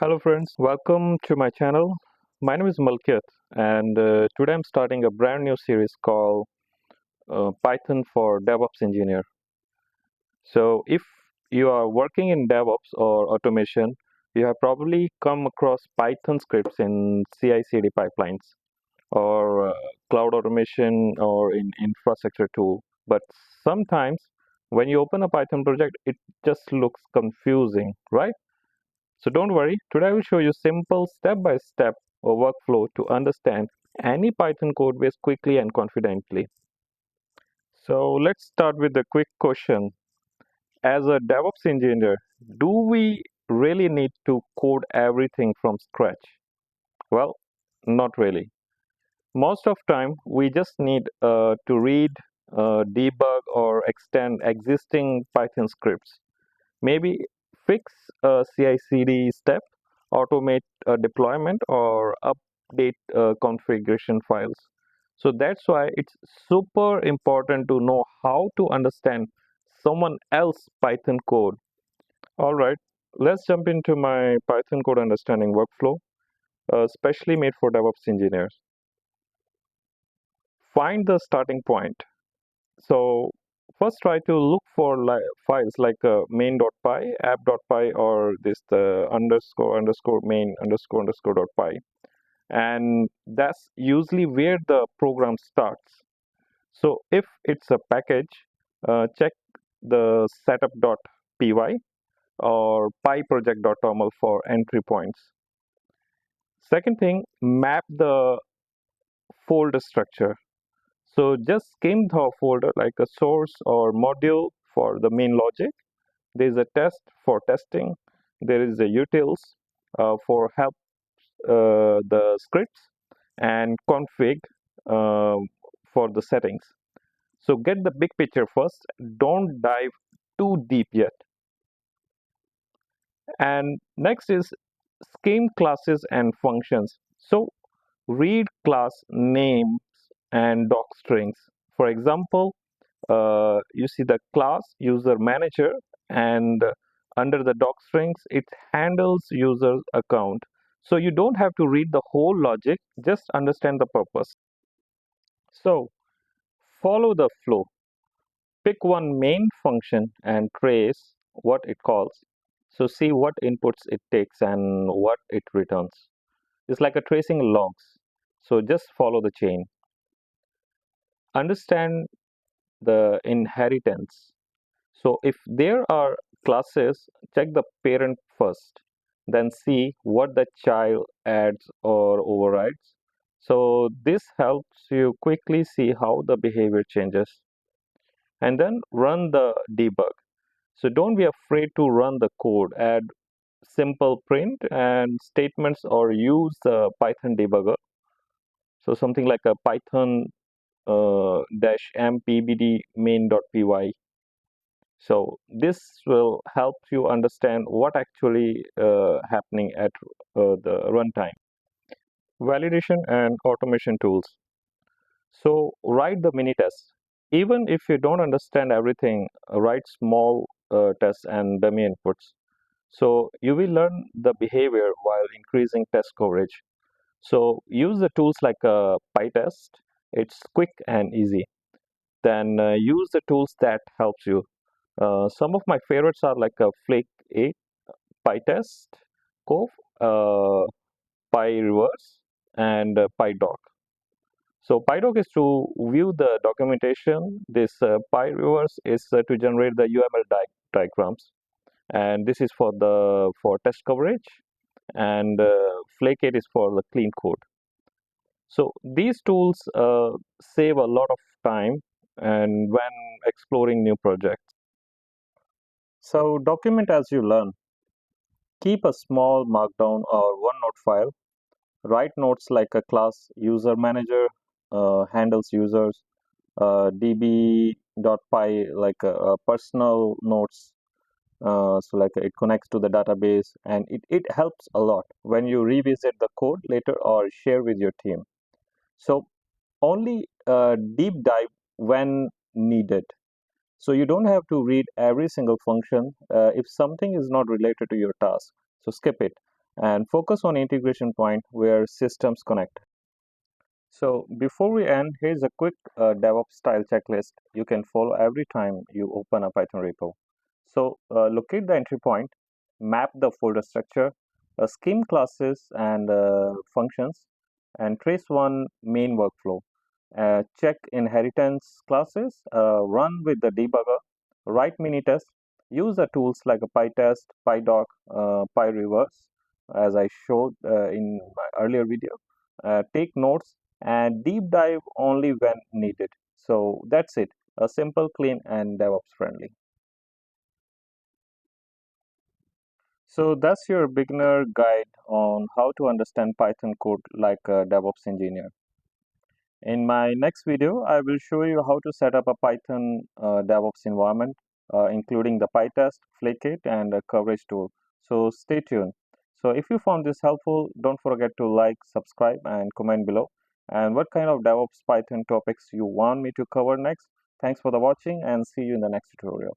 Hello friends, welcome to my channel. My name is Malkiat and today I'm starting a brand new series called Python for DevOps Engineer. So if you are working in DevOps or automation, you have probably come across Python scripts in CI/CD pipelines or cloud automation or in infrastructure tool. But sometimes when you open a Python project, it just looks confusing, right? So don't worry, today I will show you simple step-by-step workflow to understand any Python code base quickly and confidently. So let's start with the quick question. As a DevOps engineer, do we really need to code everything from scratch? Well, not really. Most of time, we just need to read, debug, or extend existing Python scripts. Maybe fix a CI/CD step, automate a deployment, or update configuration files. So that's why it's super important to know how to understand someone else's Python code. All right, let's jump into my Python code understanding workflow, specially made for DevOps engineers. Find the starting point. So first try to look for files like main.py, app.py, or this the underscore underscore main underscore underscore dot py, and that's usually where the program starts. So if it's a package, check the setup.py or pyproject.toml for entry points. Second thing, map the folder structure. So just skim the folder like a source or module for the main logic. There is a test for testing. There is a utils for help the scripts and config uh, for the settings. So get the big picture first. Don't dive too deep yet. And next is scheme classes and functions. So read class names and doc strings. For example, you see the class user manager, and under the doc strings it handles user's account. So you don't have to read the whole logic, just understand the purpose. So follow the flow. Pick one main function and trace what it calls. So see what inputs it takes and what it returns. It's like a tracing logs. So just follow the chain. Understand the inheritance. So if there are classes, check the parent first, then see what the child adds or overrides. So this helps you quickly see how the behavior changes. And then run the debug. So don't be afraid to run the code, add simple print and statements or use the Python debugger. So something like a Python dash mpbd main.py. So this will help you understand what actually happening at the runtime. Validation and automation tools. So write the mini tests. Even if you don't understand everything, write small tests and dummy inputs. So you will learn the behavior while increasing test coverage. So use the tools like PyTest. It's quick and easy. Then use the tools that helps you. Some of my favorites are like a Flake 8, PyTest, Cove, uh, PyReverse, and PyDoc. So PyDoc is to view the documentation. This PyReverse is to generate the UML diagrams, and this is for the for test coverage. And Flake 8 is for the clean code. So these tools save a lot of time and when exploring new projects. So document as you learn. Keep a small markdown or OneNote file. Write notes like a class user manager handles users, db.py like a personal notes. So like it connects to the database, and it helps a lot when you revisit the code later or share with your team. So only deep dive when needed. So you don't have to read every single function if something is not related to your task. So skip it. and focus on integration point where systems connect. So before we end, here's a quick DevOps style checklist you can follow every time you open a Python repo. So locate the entry point, map the folder structure, scheme classes and functions, and trace one main workflow. Check inheritance classes, run with the debugger, write mini tests, use the tools like a PyTest, PyDoc, PyReverse, as I showed in my earlier video. Take notes and deep dive only when needed. So that's it. A simple, clean, and DevOps friendly. So that's your beginner guide on how to understand Python code like a DevOps engineer. In my next video, I will show you how to set up a Python DevOps environment, including the PyTest, Flake-it, and a coverage tool. So stay tuned. So if you found this helpful, don't forget to like, subscribe, and comment below. And what kind of DevOps Python topics you want me to cover next. Thanks for the watching and see you in the next tutorial.